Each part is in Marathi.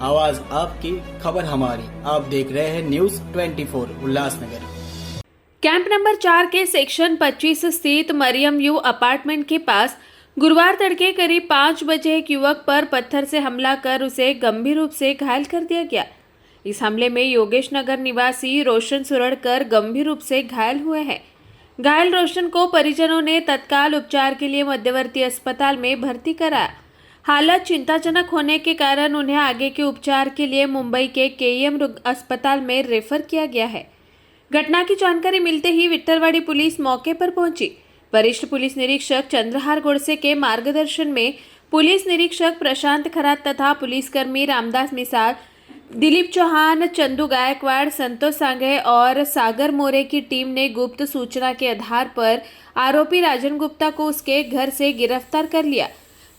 आवाज आपकी, खबर हमारी। आप देख रहे हैं न्यूज 24 उल्लासनगर। कैंप नंबर 4 के सेक्शन 25 स्थित मरियम यू अपार्टमेंट के पास गुरुवार तड़के करीब 5 बजे एक युवक पर पत्थर से हमला कर उसे गंभीर रूप से घायल कर दिया गया। इस हमले में योगेश नगर निवासी रोशन सुरड़कर गंभीर रूप से घायल हुए हैं। घायल रोशन को परिजनों ने तत्काल उपचार के लिए मध्यवर्ती अस्पताल में भर्ती कराया। हालत चिंताजनक होने के कारण उन्हें आगे के उपचार के लिए मुंबई के केईएम अस्पताल में रेफर किया गया है। घटना की जानकारी मिलते ही विट्ठलवाड़ी पुलिस मौके पर पहुंची। वरिष्ठ पुलिस निरीक्षक चंद्रहार गोडसे के मार्गदर्शन में पुलिस निरीक्षक प्रशांत खरात तथा पुलिसकर्मी रामदास मिसाल, दिलीप चौहान, चंदू गायकवाड़, संतोष सांघे और सागर मोरे की टीम ने गुप्त सूचना के आधार पर आरोपी राजन गुप्ता को उसके घर से गिरफ्तार कर लिया।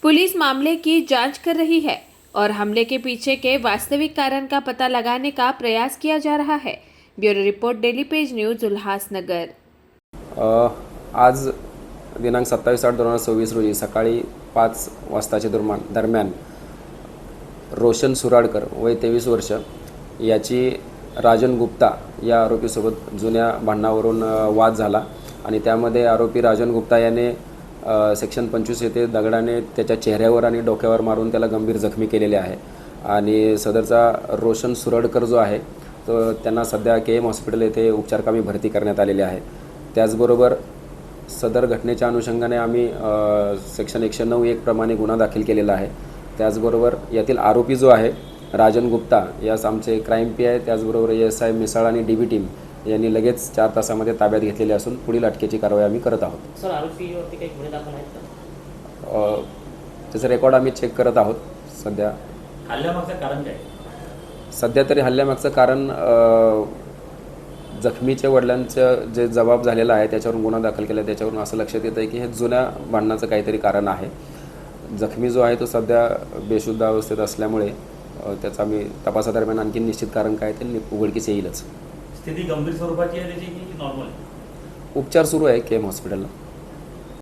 पुलिस मामले की जांच कर रही है और हमले के पीछे के वास्तविक कारण का पता लगाने का प्रयास किया जा रहा है। Bureau report, daily page news, Ulhasnagar. आज दिनांक 27/8/2024 रोजी सकाळी 5 वाजताच्या दरम्यान रोशन सुराडकर वय 23 वर्ष याची राजन गुप्ता या आरोपीसोबत जुन्या भांडणावरून वाद झाला आणि त्यामध्ये आरोपी राजन गुप्ता याने सेक्शन 25 येथे दगडाने त्याच्या चेहऱ्यावर आणि डोक्यावर मारून त्याला गंभीर जखमी केलेले आहे आणि सदरचा रोशन सुरडकर जो आहे तो त्यांना सध्या केएम हॉस्पिटल येथे उपचारकामी भरती करण्यात आलेले आहे। त्याचबरोबर सदर घटनेच्या अनुषंगाने आम्ही सेक्शन 109(1) प्रमाणे गुन्हा दाखल केलेला आहे। त्याचबरोबर यातील आरोपी जो आहे राजन गुप्ता यास आमचे क्राईम पी आहे त्याचबरोबर एएसआय मिसाळ आणि डीबी टीम यांनी लगेच 4 तासामध्ये ताब्यात घेतलेले असून पुढील अटकेची कारवाई आम्ही करत आहोत। सर, आरोपीवरती काही गुन्हे दाखल आहेत का? त्याचं रेकॉर्ड आम्ही चेक करत आहोत। सध्या हल्ल्यामागचं कारण काय? सध्या तरी हल्ल्यामागचं कारण जखमीच्या वडिलांचं जे जबाब झालेला आहे त्याच्यावरून गुन्हा दाखल केला, त्याच्यावरून असं लक्षात येतं आहे की हे जुन्या भांडणाचं काहीतरी कारण आहे। जखमी जो आहे तो सध्या बेशुद्ध अवस्थेत असल्यामुळे त्याचा आम्ही तपासादरम्यान आणखी निश्चित कारण काय ते उघडकीस येईलच। स्थिती गंभीर स्वरूपाची आहे त्याची की नॉर्मल? उपचार सुरू आहे केएम हॉस्पिटलला।